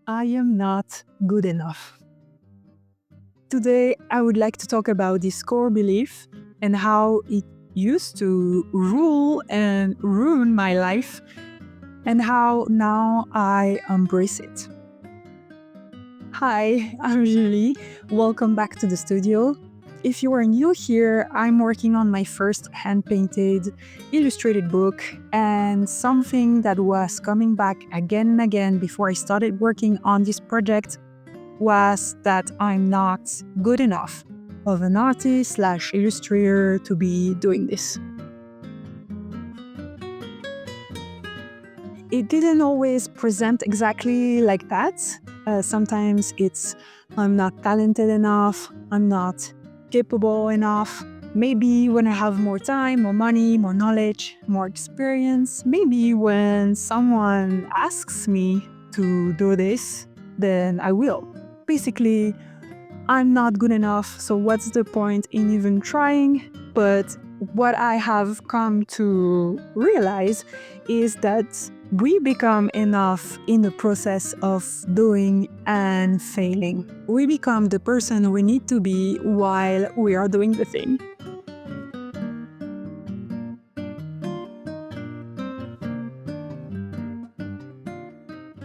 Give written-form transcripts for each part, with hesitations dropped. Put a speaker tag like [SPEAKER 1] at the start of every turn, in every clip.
[SPEAKER 1] I am not good enough. Today, I would like to talk about this core belief and how it used to rule and ruin my life, and how now I embrace it. Hi, I'm Julie. Welcome back to the studio. If you are new here, I'm working on my first hand painted, illustrated book, and something that was coming back again and again before I started working on this project was that I'm not good enough of an artist / illustrator to be doing this. It didn't always present exactly like that. Sometimes it's I'm not talented enough, I'm not capable enough. Maybe when I have more time, more money, more knowledge, more experience, maybe when someone asks me to do this, then I will. Basically, I'm not good enough, so what's the point in even trying? But what I have come to realize is that we become enough in the process of doing and failing. We become the person we need to be while we are doing the thing.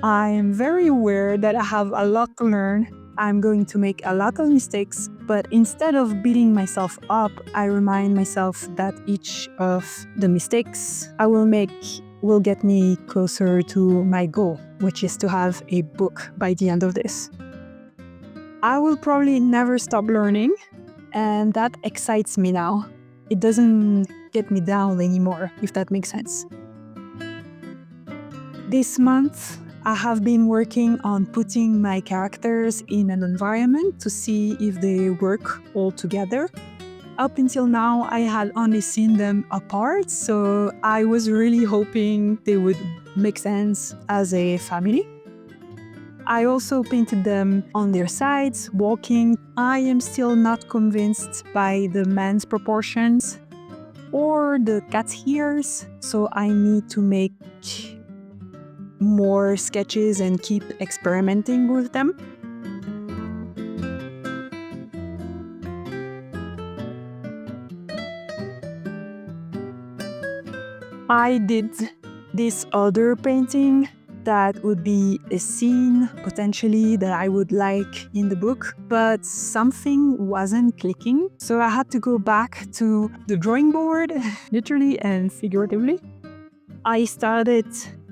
[SPEAKER 1] I am very aware that I have a lot to learn. I'm going to make a lot of mistakes, but instead of beating myself up, I remind myself that each of the mistakes I will make will get me closer to my goal, which is to have a book by the end of this. I will probably never stop learning, and that excites me now. It doesn't get me down anymore, if that makes sense. This month, I have been working on putting my characters in an environment to see if they work all together. Up until now, I had only seen them apart, so I was really hoping they would make sense as a family. I also painted them on their sides, walking. I am still not convinced by the man's proportions or the cat's ears, so I need to make more sketches and keep experimenting with them. I did this other painting that would be a scene potentially that I would like in the book, but something wasn't clicking. So I had to go back to the drawing board, literally and figuratively. I started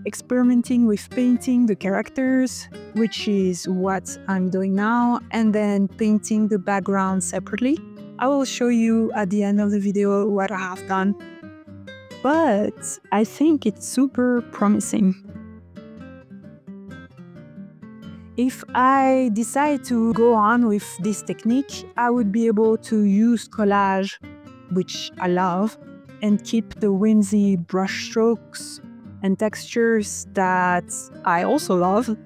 [SPEAKER 1] experimenting with painting the characters, which is what I'm doing now, and then painting the background separately. I will show you at the end of the video what I have done. But I think it's super promising. If I decide to go on with this technique, I would be able to use collage, which I love, and keep the whimsy brushstrokes and textures that I also love,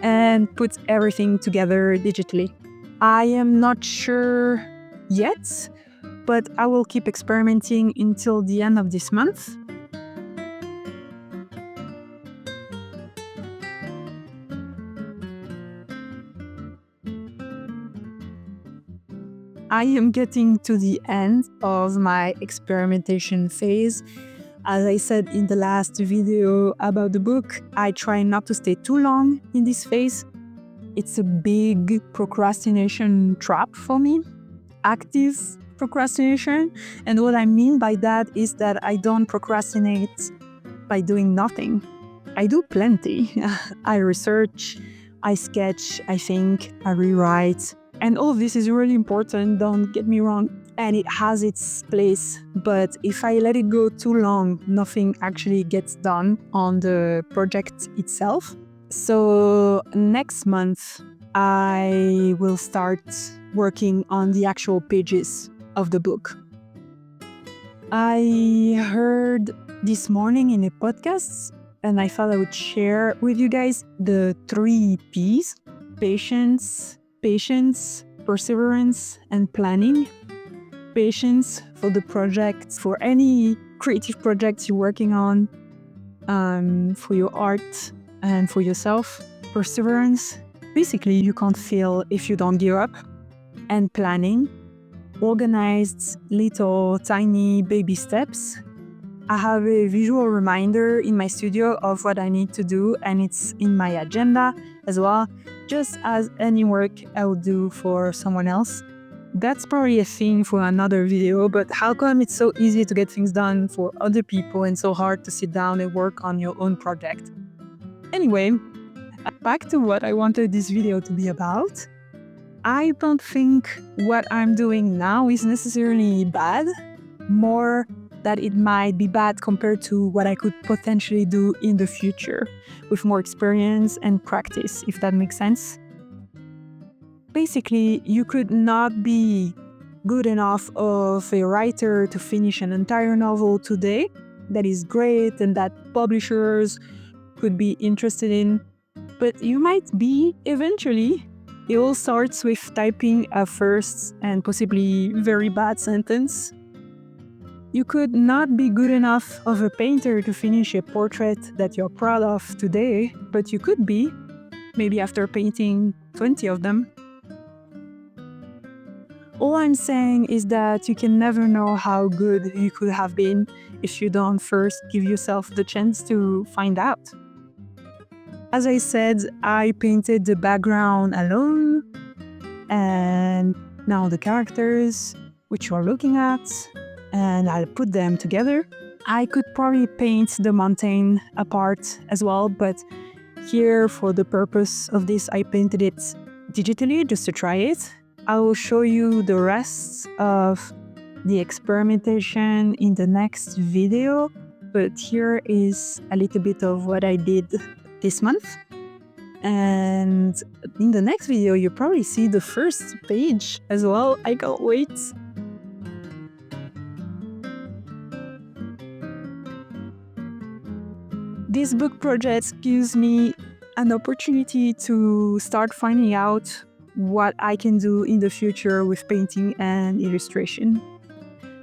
[SPEAKER 1] and put everything together digitally. I am not sure yet, but I will keep experimenting until the end of this month. I am getting to the end of my experimentation phase. As I said in the last video about the book, I try not to stay too long in this phase. It's a big procrastination trap for me, active procrastination. And what I mean by that is that I don't procrastinate by doing nothing. I do plenty. I research, I sketch, I think, I rewrite. And all of this is really important, don't get me wrong, and it has its place. But if I let it go too long, nothing actually gets done on the project itself. So next month, I will start working on the actual pages of the book. I heard this morning in a podcast, and I thought I would share with you guys the 3 P's: patience, perseverance, and planning. Patience for the project, for any creative projects you're working on, for your art and for yourself. perseverance. Basically, you can't fail if you don't give up. And planning, organized little tiny baby steps. I have a visual reminder in my studio of what I need to do, and it's in my agenda as well, just as any work I would do for someone else. That's probably a thing for another video, but how come it's so easy to get things done for other people and so hard to sit down and work on your own project? Anyway, back to what I wanted this video to be about. I don't think what I'm doing now is necessarily bad, more that it might be bad compared to what I could potentially do in the future with more experience and practice, if that makes sense. Basically, you could not be good enough of a writer to finish an entire novel today that is great and that publishers could be interested in, but you might be eventually. It all starts with typing a first and possibly very bad sentence. You could not be good enough of a painter to finish a portrait that you're proud of today, but you could be, maybe after painting 20 of them. All I'm saying is that you can never know how good you could have been if you don't first give yourself the chance to find out. As I said, I painted the background alone, and now the characters, which you are looking at, and I'll put them together. I could probably paint the mountain apart as well, but here, for the purpose of this, I painted it digitally just to try it. I will show you the rest of the experimentation in the next video, but here is a little bit of what I did this month. And in the next video, you'll probably see the first page as well. I can't wait. This book project gives me an opportunity to start finding out what I can do in the future with painting and illustration.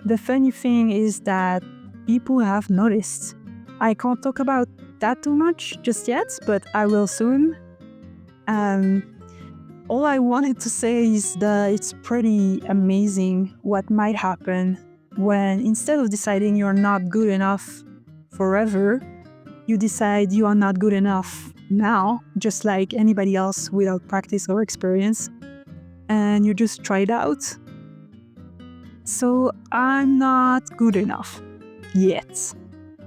[SPEAKER 1] The funny thing is that people have noticed. I can't talk about that too much just yet, but I will soon. All I wanted to say is that it's pretty amazing what might happen when, instead of deciding you're not good enough forever, you decide you are not good enough now, just like anybody else without practice or experience, and you just try it out. So I'm not good enough yet,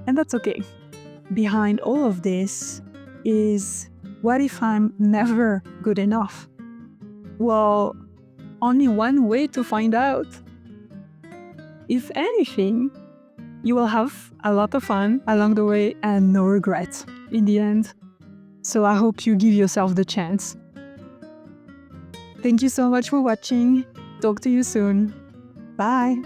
[SPEAKER 1] and that's okay. Behind all of this is, what if I'm never good enough? Well, only one way to find out. If anything, you will have a lot of fun along the way and no regret in the end. So I hope you give yourself the chance. Thank you so much for watching. Talk to you soon. Bye.